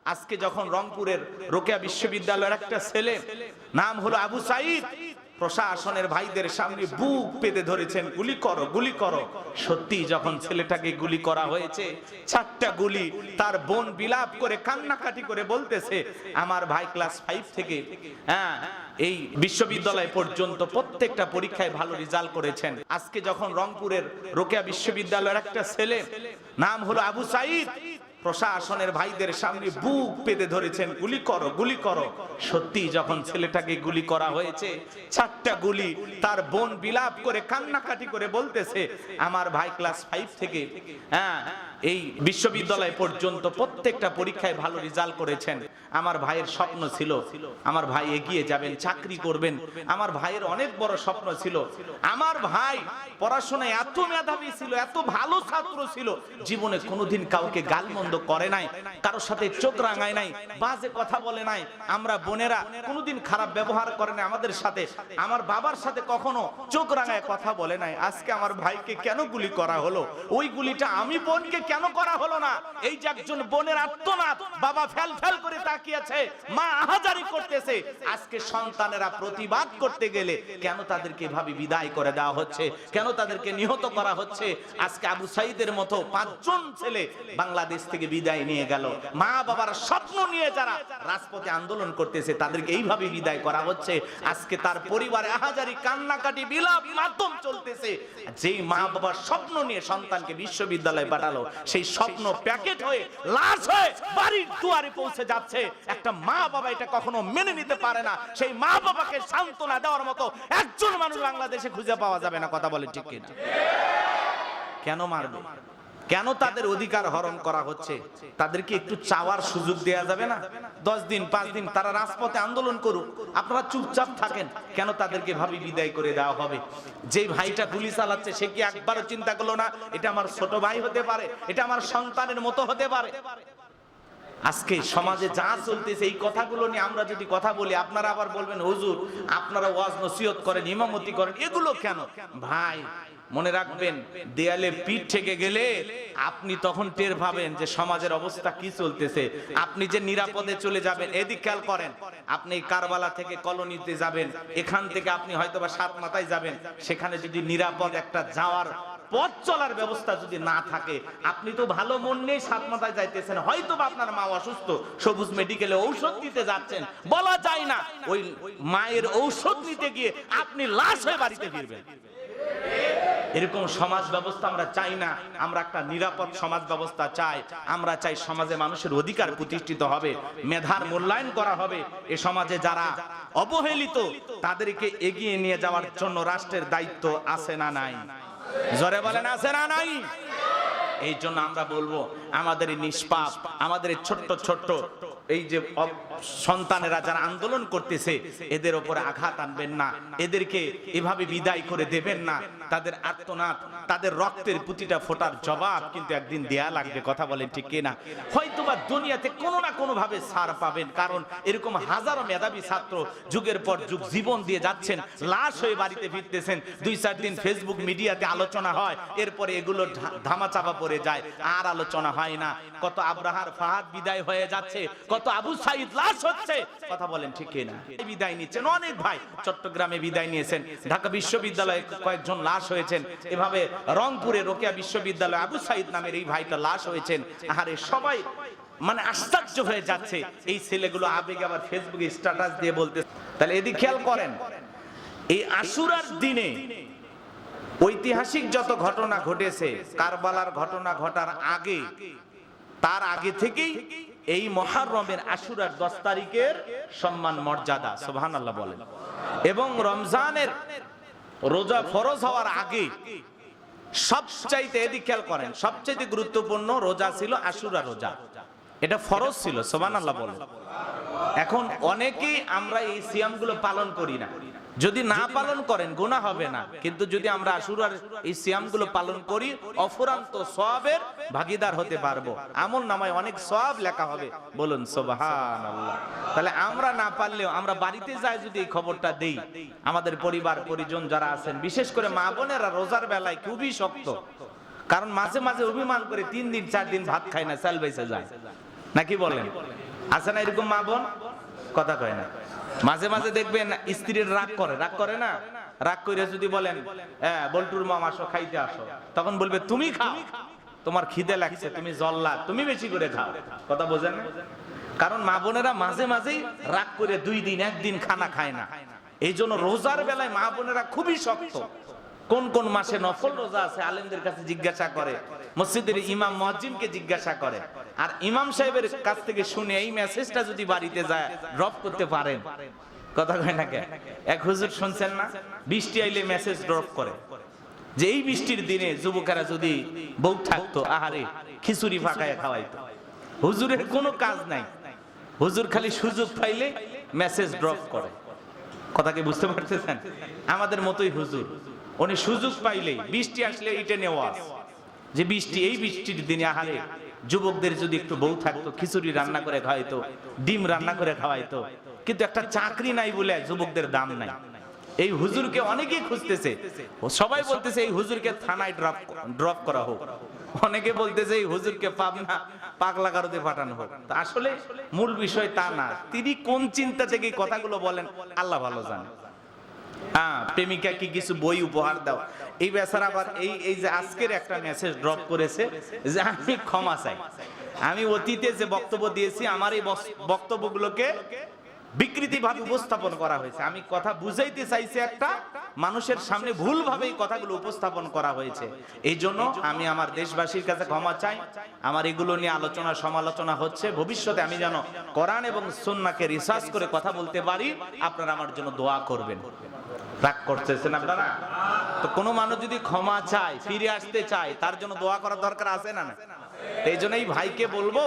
আজকে যখন রংপুরের রোকেয়া বিশ্ববিদ্যালয়ের একটা ছেলে নাম হলো আবু সাইদ প্রশাসনের ভাইদের সামনে বুক পেতে ধরেছেন, গুলি করো গুলি করো। সত্যি যখন ছেলেটাকে গুলি করা হয়েছে, 4টা গুলি, তার বোন বিলাপ করে কান্নাকাটি করে বলতেছে আমার ভাই ক্লাস 5 থেকে এই বিশ্ববিদ্যালয় পর্যন্ত প্রত্যেকটা পরীক্ষায় ভালো রেজাল্ট করেছেন। আজকে যখন রংপুরের রোকেয়া বিশ্ববিদ্যালয়ের একটা ছেলে নাম হলো আবু সাইদ প্রশাসনের ভাইদের সামনে বুক পেতে ধরেছেন, গুলি করো গুলি করো। সত্যি যখন ছেলেটাকে গুলি করা হয়েছে, 4টা গুলি, তার বোন বিলাপ করে কান্নাকাটি করে বলতেছে আমার ভাই ক্লাস 5 থেকে এই বিশ্ববিদ্যালয় পর্যন্ত প্রত্যেকটা পরীক্ষায় ভালো রেজাল্ট করেছেন। আমার ভাইয়ের স্বপ্ন ছিল আমার ভাই এগিয়ে যাবেন, চাকরি করবেন। আমার ভাইয়ের অনেক বড় স্বপ্ন ছিল। আমার ভাই পড়াশোনায় এত মেধাবী ছিল, এত ভালো ছাত্র ছিল, জীবনে কোনোদিন কাউকে গালমন্দ করে নাই, কারোর সাথে চোখ রাঙায় নাই, বাজে কথা বলে নাই। আমরা বোনেরা কোনোদিন খারাপ ব্যবহার করে নাই আমাদের সাথে। আমার বাবার সাথে কখনো চোখ রাঙায় কথা বলে নাই। আজকে আমার ভাইকে কেন গুলি করা হলো? ওই গুলিটা আমি বোনকে কেন করা হলো না? এই যে একজন বোনের আত্মনাদ, বাবা ফেল ফেল করে তাকিয়েছে, মা আহাজারি করতেছে। আজকে সন্তানেরা প্রতিবাদ করতে গেলে কেন তাদেরকে এভাবে বিদায় করে দেওয়া হচ্ছে? কেন তাদেরকে নিহত করা হচ্ছে? আজকে আবু সাইদের মতো 5 জন ছেলে বাংলাদেশ থেকে বিদায় নিয়ে গেল। মা বাবার স্বপ্ন নিয়ে যারা রাজপথে আন্দোলন করতেছে তাদেরকে এইভাবে বিদায় করা হচ্ছে। আজকে তার পরিবারে আহাজারি, কান্নাকাটি, বিলাপ মাধ্যম চলতেছে। যেই মা বাবার স্বপ্ন নিয়ে সন্তানকে বিশ্ববিদ্যালয়ে পাঠালো, সেই স্বপ্ন প্যাকেট হয়ে লাশ হয়ে বাড়ির দুয়ারে পৌঁছে যাচ্ছে। একটা মা বাবা এটা কখনো মেনে নিতে পারে না। সেই মা বাবাকে সান্ত্বনা দেওয়ার মতো একজন মানুষ বাংলাদেশে খুঁজে পাওয়া যাবে না। কথা বলে ঠিক কিনা? কেন মারবে? কেন তাদের অধিকার হরণ করা হচ্ছে? তাদেরকে একটু চাওয়ার সুযোগ দেয়া যাবে না? 10 দিন 5 দিন তারা রাজপথে আন্দোলন করুক, আপনারা চুপচাপ থাকেন। কেন তাদেরকে ভাবি বিদায় করে দেওয়া হবে? যে ভাইটা গুলি চালাচ্ছে সে কি একবারও চিন্তা করলো না এটা আমার ছোট ভাই হতে পারে, এটা আমার সন্তানের মতো হতে পারে? আজকে সমাজে যা চলতেছে এই কথাগুলো নিয়ে আমরা যদি কথা বলি, আপনারা আবার বলবেন হুজুর আপনারা ওয়াজ নসিহত করেন, ইমামতি করেন, এগুলো কেন? ভাই মনে রাখবেন, দেয়ালে পিঠ ঠেকে গেলে আপনি তখন টের পাবেন যে সমাজের অবস্থা কি চলতেছে। আপনি যে নিরাপদে চলে যাবেন, এদিক খেয়াল করেন। আপনি কারবালা থেকে কলোনিতে যাবেন, এখান থেকে আপনি হয়তোবা 7 মাথায় যাবেন, সেখানে যদি নিরাপদ একটা যাওয়ার পথ চলার ব্যবস্থা যদি না থাকে, আপনি তো ভালো মন নিয়ে 7 মাথায় যাইতেছেন, হয়তোবা আপনার মা অসুস্থ, সবুজ মেডিকেলে ঔষধ নিতে যাচ্ছেন, বলা যায় না ওই মায়ের ঔষধ নিতে গিয়ে আপনি লাশ হয়ে বাড়িতে ফিরবেন। এরকম সমাজ ব্যবস্থা আমরা চাই না। আমরা একটা নিরাপদ সমাজ ব্যবস্থা চাই। আমরা চাই সমাজে মানুষের অধিকার প্রতিষ্ঠিত হবে, মেধার মূল্যায়ন করা হবে। এ সমাজে যারা অবহেলিত তাদেরকে এগিয়ে নিয়ে যাওয়ার জন্য রাষ্ট্রের দায়িত্ব আছে না নাই? জোরে বলেন আছে না নাই? এই জন্য আমরা বলবো আমাদের নিষ্পাপ, আমাদের ছোট্ট ছোট্ট এই যে সন্তানেরা যারা আন্দোলন করতেছে এদের উপরে আঘাত আনবেন না, এদেরকে এভাবে বিদায় করে দেবেন না। তাদের আর্তনাদ, তাদের রক্তের প্রতিটা ফোঁটার জবাব কিন্তু একদিন দেয়া লাগবে। কথা বলেন ঠিক কিনা? হয়তোবা দুনিয়াতে কোনো না কোনো ভাবে ছাড় পাবেন, কারণ এরকম হাজারো মেধাবী ছাত্র যুগের পর যুগ জীবন দিয়ে যাচ্ছেন, লাশ হয়ে বাড়িতে ফিরতেছেন। 2-4 দিন ফেসবুক মিডিয়াতে আলোচনা হয়, এরপরে এগুলো ধামাচাপা পড়ে যায়, আর আলোচনা হয় না। কত আব্রাহার ফাহাদ বিদায় হয়ে যাচ্ছে, কত আবু সাইদ লাশ হচ্ছে। কথা বলেন ঠিক কিনা? বিদায় নিচ্ছেন অনেক ভাই, চট্টগ্রামে বিদায় নিয়েছেন, ঢাকা বিশ্ববিদ্যালয়ে কয়েকজন লাশ হয়েছেন, এভাবে রংপুরে রোকেয়া বিশ্ববিদ্যালয়ে আবু সাইদ নামের এই ভাইটা লাশ হয়েছেন। আরে সবাই মানে আশ্চর্য হয়ে যাচ্ছে। এই ছেলেগুলো আবেগে আবার ফেসবুকে স্ট্যাটাস দিয়ে বলতে। তাহলে এদিকে খেয়াল করেন, এই আশুরার দিনে ঐতিহাসিক যত ঘটনা ঘটেছে, কারবালার ঘটনা ঘটার আগে, তার আগে থেকেই এই মুহররমের আশুরার 10 তারিখের সম্মান মর্যাদা, সুবহানাল্লাহ বলেন, এবং রমজানের রোজা ফরজ হওয়ার আগে সবচাইতে, এদিকে খেয়াল করেন, সবচাইতে গুরুত্বপূর্ণ রোজা ছিল আশুরা রোজা। এটা ফরজ ছিল, সুবহানাল্লাহ বলেন। এখন অনেকেই আমরা এই সিয়ামগুলো পালন করি না। যদি না পালন করেন গুনাহ হবে না, কিন্তু যদি আমরা আশুরার এই সিয়ামগুলো পালন করি অফুরন্ত সওয়াবের ভাগীদার হতে পারবো। আমল নামায় অনেক সওয়াব লেখা হবে, বলুন সুবহানাল্লাহ। তাহলে আমরা না পারলেও আমরা বাড়িতে যাই যদি এই খবরটা দেই, আমাদের পরিবার পরিজন যারা আছেন, বিশেষ করে মা বোনেরা রোজার বেলায় খুবই শক্ত, কারণ মাঝে মাঝে অভিমান করে 3 দিন 4 দিন ভাত খায় না, চাল বেঁচে যায়, নাকি বলেন? আছে না এরকম মা বোন? কথা কয় না। মাঝে মাঝে দেখবেন স্ত্রীর রাগ করে না, রাগ করে যদি বলেন বল্টুর মা আসো খাইতে আসো, তখন বলবে তুমি খাও, তোমার খিদে লাগছে, তুমি জল্লাদ, তুমি বেশি করে খাও। কথা বোঝেন না? কারণ মা বোনেরা মাঝে মাঝেই রাগ করে 2 দিন 1 দিন খানা খায় না। এই জন্য রোজার বেলায় মা বোনেরা খুবই শক্ত। কোন কোন মাসে নফল রোজা আছে আলেমদের কাছে জিজ্ঞাসা করে, মসজিদের ইমাম মুয়াজ্জিনকে জিজ্ঞাসা করে, আর ইমাম সাহেবের কাছ থেকে শুনে এই মেসেজটা যদি বাড়িতে যায় ড্রপ করতে পারেন। কথা কয় না কে? এক হুজুর শুনছেন না, বৃষ্টি আইলে মেসেজ ড্রপ করে যে এই বৃষ্টির দিনে যুবকেরা যদি বউ থাকতো, আহারে খিচুড়ি ফাঁকায় খাওয়াইতো। হুজুরের কোনো কাজ নাই, হুজুর খালি সুযোগ পাইলে মেসেজ ড্রপ করে। কথা কি বুঝতে পারতেছেন? আমাদের মতোই হুজুর, উনি সুযোগ পাইলেই বৃষ্টি আসলে এটা নেওয়া যে বৃষ্টি, এই বৃষ্টির দিনে আহারে যুবকদের যদি একটু বউ থাকতো, খিচুড়ি রান্না করে খাওয়াইতো, ডিম রান্না করে খাওয়াইতো। কিন্তু একটা চাকরি নাই বলে যুবকদের দাম নাই। এই হুজুরকে অনেকেই খুঁজতেছে, সবাই বলতেছে এই হুজুরকে থানায় ড্রপ করা হোক, অনেকে বলতেছে এই হুজুরকে পাবনা পাগলা গারদে পাঠানো হোক। আসলে মূল বিষয় তা না, তিনি কোন চিন্তা থেকে কথাগুলো বলেন আল্লাহ ভালো জানে। প্রেমিকা কি কিছু বই উপহার দাও, এই বেচারা আবার এই যে আজকের একটা মেসেজ ড্রপ করেছে যে আমি ক্ষমা চাই, আমি অতীতে যে বক্তব্য দিয়েছি আমার এই বক্তব্যগুলোকে বিকৃতি ভাবে উপস্থাপন করা হয়েছে। আমি কথা বুঝাইতে চাইছি, একটা মানুষের সামনে ভুলভাবে এই কথাগুলো উপস্থাপন করা হয়েছে। এই জন্য আমি আমার দেশবাসীর কাছে ক্ষমা চাই। আমার এগুলো নিয়ে আলোচনা সমালোচনা হচ্ছে, ভবিষ্যতে আমি যেন কোরআন এবং সুন্নাহকে রিসার্চ করে কথা বলতে পারি। আপনারা আমার জন্য দোয়া করবেন। রাগ করতেছেন আপনারা? তো কোনো মানুষ যদি ক্ষমা চায়, ফিরে আসতে চায়, তার জন্য দোয়া করার দরকার আছে না? এই জন্য এই ভাইকে বলবো,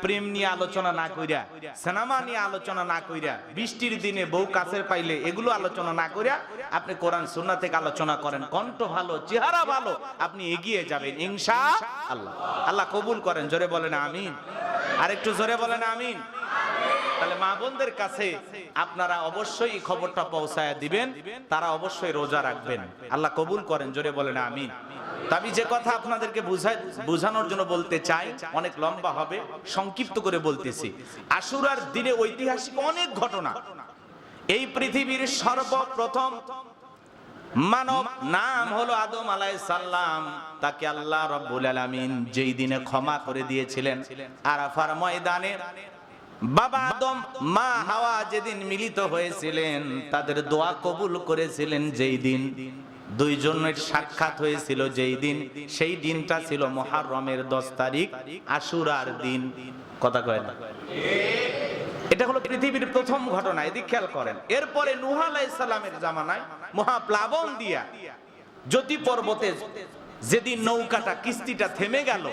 প্রেম নিয়ে আলোচনা না কইরা, সিনেমা নিয়ে আলোচনা না কইরা, বৃষ্টির দিনে বউ কাছের পাইলে এগুলো আলোচনা না কইরা আপনি কোরআন সুন্নাহ থেকে আলোচনা করেন। কণ্ঠ ভালো, চেহারা ভালো, আপনি এগিয়ে যাবেন ইনশাআল্লাহ। আল্লাহ কবুল করেন। জোরে বলেন আমিন। আরেকটু জোরে বলেন আমিন। তাহলে মা বোনদের কাছে আপনারা অবশ্যই এই খবরটা পৌঁছায় দিবেন, তারা অবশ্যই রোজা রাখবেন। আল্লাহ কবুল করেন। জোরে বলেন আমিন। আমি যে কথা আপনাদেরকে বোঝানোর জন্য বলতে চাই, অনেক লম্বা হবে, সংক্ষিপ্ত করে বলতেছি। আশুরার দিনে ঐতিহাসিক অনেক ঘটনা। এই পৃথিবীর সর্বপ্রথম মানব নাম হলো আদম আলাইহিস সালাম। তাকে আল্লাহ রাব্বুল আলামিন যেই দিনে ক্ষমা করে দিয়েছিলেন, আরাফার ময়দানে বাবা আদম মা হাওয়া যেদিন মিলিত হয়েছিলেন, তাদের দোয়া কবুল করেছিলেন যেই দিন, দুইজনের সাক্ষাৎ হয়েছিল যেই দিন, সেই দিনটা ছিল মুহররমের 10 তারিখ, আশুরার দিন। কথা কয় না? এটা হলো পৃথিবীর প্রথম ঘটনা। এদিকে খেয়াল করেন। এরপরে নূহ আলাইহিস সালামের জামানায় মহাপ্লাবন দিয়া জ্যোতি পর্বতে যেদিন নৌকাটা কিস্তিটা থেমে গেল,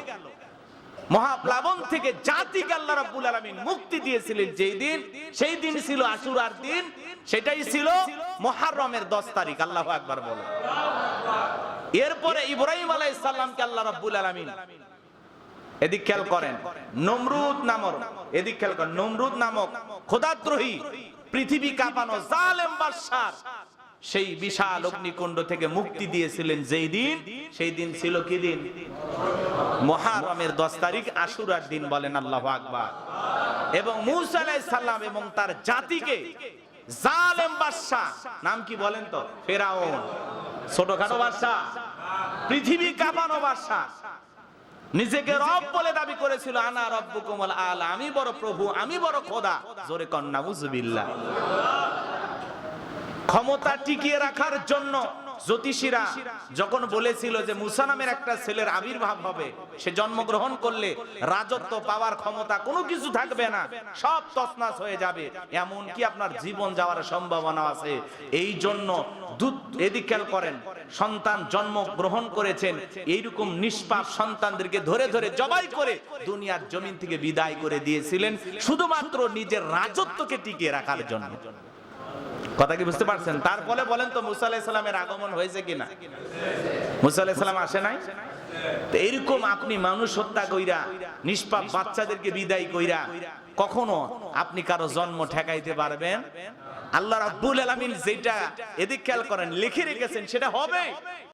মহাপ্লাবন থেকে জাতিকে আল্লাহ রাব্বুল আলামিন মুক্তি দিয়েছিলেন যেই দিন, সেই দিন ছিল আশুরার দিন। সেটাই ছিল মুহররমের 10 তারিখ। আল্লাহু আকবার বলো। এরপরে ইব্রাহিম আলাইহিস সালামকে আল্লাহ রাব্বুল আলামিন, এদিক খেয়াল করেন, নমরুদ নামক খোদাদ্রোহী, পৃথিবী কাঁপানো জালেম বাদশার সেই বিশাল অগ্নিকুণ্ড থেকে মুক্তি দিয়েছিলেন যেই দিন, সেই দিন ছিল কি দিন? মুহররমের 10 তারিখ, আশুরার দিন। বলেন আল্লাহু আকবার। এবং মূসা আলাইহিস সালাম এবং তার জাতিকে জালেম বাদশা, নাম কি বলেন তো? ফেরাউন। ছোটখাটো বাদশা, পৃথিবী কাঁপানো বাদশা, নিজেকে রব বলে দাবি করেছিল, আনা রব্বুকুমুল আলা, আমি বড় প্রভু, আমি বড় খোদা। জোরে কন নাউযুবিল্লাহ। ক্ষমতা টিকিয়ে রাখার জন্য জ্যোতিষীরা যখন বলেছিল যে মুসা নামের একটা ছেলের আবির্ভাব হবে, সে জন্মগ্রহণ করলে রাজত্ব পাওয়ার ক্ষমতা কোনো কিছু থাকবে না, সব তছনছ হয়ে যাবে, এমন কি আপনার জীবন যাওয়ার সম্ভাবনা আছে। এই জন্য এদিক খেয়াল করেন, সন্তান জন্ম গ্রহণ করেছেন, এইরকম নিষ্পাপ সন্তানদেরকে ধরে ধরে জবাই করে দুনিয়ার জমিন থেকে বিদায় করে দিয়েছিলেন, শুধুমাত্র নিজের রাজত্বকে টিকিয়ে রাখার জন্য। কথা কি বুঝতে পারছেন? তারপরে বলেন তো মুসা আলাইহিস সালামের আগমন হয়েছে কিনা? মুসা আলাইহিস সালাম আসে নাই? তো এরকম আপনি মানুষ হত্যা কইরা, নিষ্পাপ বাচ্চাদেরকে বিদায় কইরা কখনো আপনি কারো জন্ম ঠেকাইতে পারবেন? আল্লাহ রাব্বুল আলামিন যেটা, এদিক খেয়াল করেন, লিখে রেখেছেন সেটা হবে।